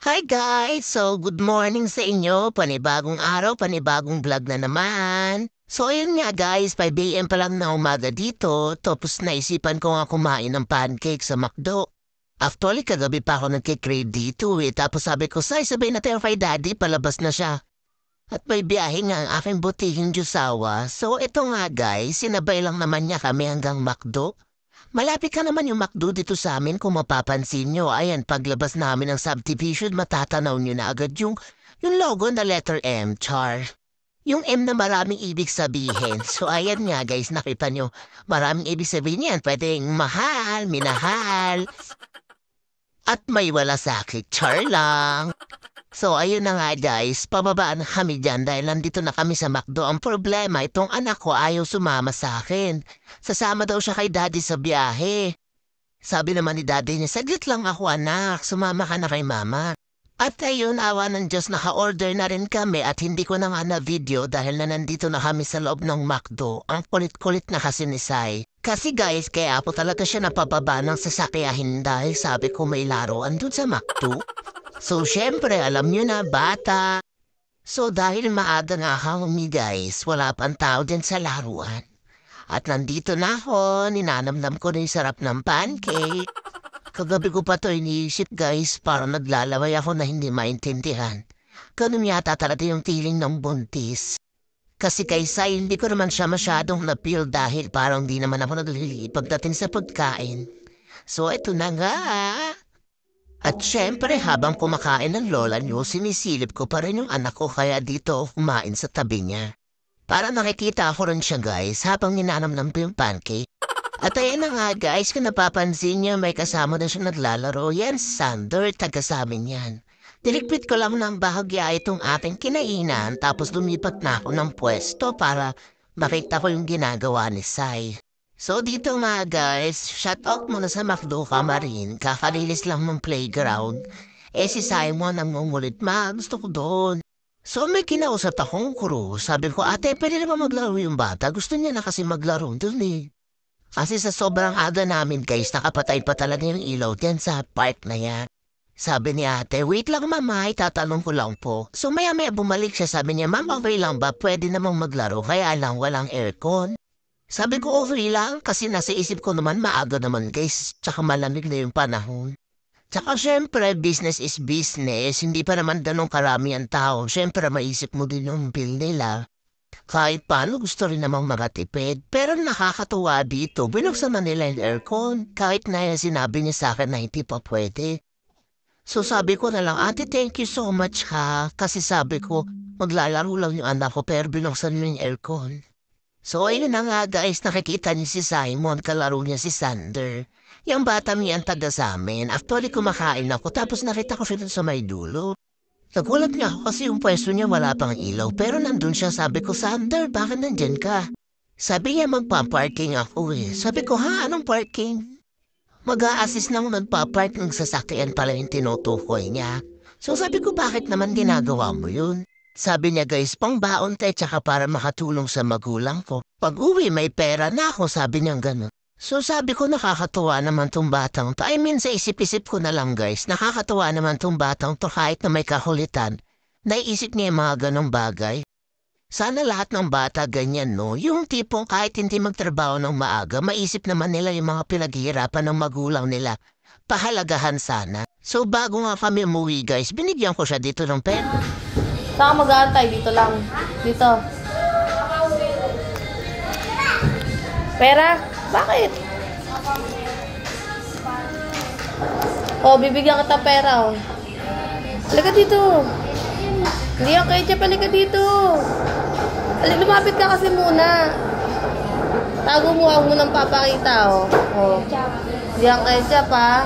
Hi guys! So, good morning sa inyo. Panibagong araw, panibagong vlog na naman. So, ayun nga guys, 5 AM pa lang na umaga dito. Tapos naisipan ko nga kumain ng pancake sa McDo. Actually, kagabi pa ako nagkikrave dito eh. Tapos sabi ko, sabay na tayo kay daddy, palabas na siya. At may biyahe nga ang aking butihing Diyosawa. So, ito nga guys, sinabay lang naman niya kami hanggang McDo. Malapit ka naman yung McDo dito sa amin kung mapapansin nyo. Ayan, paglabas namin ng subdivision, matatanaw nyo na agad yung logo na letter M, char. Yung M na maraming ibig sabihin. So ayan nga guys, nakita nyo, maraming ibig sabihin yan. Pwedeng mahal, minahal, at may wala sakit, char lang. So ayun na nga guys, pababaan na kami dyan dahil nandito na kami sa McDo. Ang problema, itong anak ko ayaw sumama sa akin. Sasama daw siya kay daddy sa biyahe. Sabi naman ni daddy niya, saglit lang ako anak, sumama ka na kay mama. At ayun, awa ng Diyos, naka-order na rin kami at hindi ko na nga na-video dahil na nandito na kami sa loob ng McDo. Ang kulit-kulit na kasi ni Sai. Kasi guys, kaya po talaga siya napababa ng sasakyahin dahil sabi ko may laruan dun sa McDo. So, syempre, alam nyo na, bata. So, dahil maaga nga kami guys, wala pang tao din sa laruan. At nandito na ako, ninanamnam ko na yung sarap ng pancake. Kagabi ko pa to iniisip guys, parang naglalaway ako na hindi maintindihan. Ganun yata talaga yung feeling ng buntis. Kasi kay Sai, hindi ko naman siya masyadong na-feel dahil parang di naman ako naglili pagdating sa pagkain. So, ito na nga. At syempre habang kumakain ng lola niyo, sinisilip ko pa rin yung anak ko kaya dito ako kumain sa tabi niya. Para nakikita ako rin siya guys habang ninanamnam ko yung pancake. At ayan na nga guys, kung napapansin niya may kasama na siya naglalaro. Yan, Sander, taga sa amin yan. Diligpit ko lang ng bahagya itong aking kinainan tapos lumipat na ako ng pwesto para makita ko yung ginagawa ni Sai. So dito nga guys, shout out muna sa McDo Kamarin, kakalilis lang ng playground. Si Simon ang ngungulit, gusto ko doon. So may kinausap akong crew, sabi ko ate pwede naman maglaro yung bata, gusto niya na kasi maglaro doon eh. Kasi sa sobrang aga namin guys, nakapatay pa talaga yung ilaw dyan sa park na yan. Sabi ni ate, wait lang mama, itatanong ko lang po. So maya bumalik siya, sabi niya, ma'am okay lang ba, pwede namang maglaro, kaya lang walang aircon. Sabi ko okay lang kasi nasa isip ko naman maaga naman guys, tsaka malamig na yung panahon. Tsaka syempre business is business, hindi pa naman ganun karami ang tao, syempre maisip mo din yung bill nila. Kahit paano gusto rin namang makatipid, pero nakakatuwa dito, binuksan na nila yung aircon, kahit na yung sinabi niya sa akin na hindi pa pwede. So sabi ko na lang, ate thank you so much ha, kasi sabi ko maglalaro lang yung anak ko pero binuksan niyo yung aircon. So ayun na nga guys, nakikita niyo si Simon, kalaro niya si Sander. Yung bata niya ang taga sa amin. Actually kumakain ako tapos nakita ko siya dun sa may dulo. Nagulat niya ako kasi yung pwesto niya wala pang ilaw pero nandun siya, sabi ko Sander bakit nandyan ka? Sabi niya magpa-parking ako eh. Sabi ko ha anong parking? Mag-a-assist nang magpa-park ng sasakyan pala yung tinutukoy niya. So sabi ko bakit naman ginagawa mo yun? Sabi niya guys, pang baon tayo tsaka para makatulong sa magulang ko. Pag uwi may pera na ako, sabi niya gano'n. So sabi ko nakakatuwa naman tong batang to. I mean sa isip-isip ko na lang guys, nakakatuwa naman tong batang to kahit na may kakulitan. Naiisip niya yung mga ganong bagay. Sana lahat ng bata ganyan no, yung tipong kahit hindi magtrabaho ng maaga, maisip naman nila yung mga pinaghihirapan ng magulang nila. Pahalagahan sana. So bago nga kami umuwi guys, binigyan ko siya dito ng pera. Saan ka mag-aantay? Dito lang. Dito. Pera? Bakit? Oh, bibigyan kita pera, oh. Halika dito. Hindi ako kay Jeff, halika dito. Halika, lumapit ka kasi muna. Tago mo, huwag mo nang papakita, oh. Oh. Hindi ako kay Jeff, ha.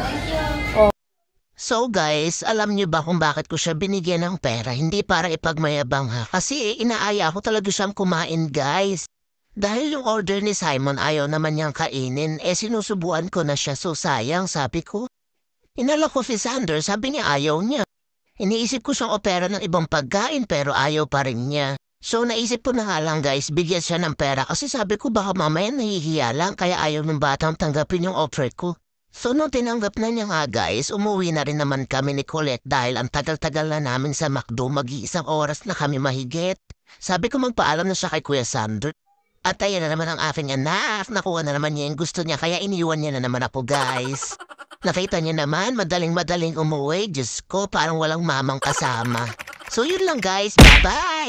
So guys, alam niyo ba kung bakit ko siya binigyan ng pera? Hindi para ipagmayabang ha. Kasi inaaya ko talaga siyang kumain guys. Dahil yung order ni Simon ayaw naman niyang kainin, sinusubuan ko na siya so sayang sabi ko. Inala ko si Sander, sabi niya ayaw niya. Iniisip ko siyang opera ng ibang pagkain pero ayaw pa rin niya. So naisip ko na nga lang guys, bigyan siya ng pera kasi sabi ko baka mamaya nahihiya lang kaya ayaw ng batang tanggapin yung offer ko. So nung tinanggap na niya nga guys, umuwi na rin naman kami ni Colette dahil ang tagal-tagal na namin sa McDo, mag-iisang oras na kami mahigit. Sabi ko magpaalam na siya kay Kuya Sander. At ayan na naman ang aking anak, nakuha na naman niya yung gusto niya kaya iniwan niya na naman ako guys. Nakita niya naman, madaling-madaling umuwi, Diyos ko parang walang mamang kasama. So yun lang guys, bye-bye!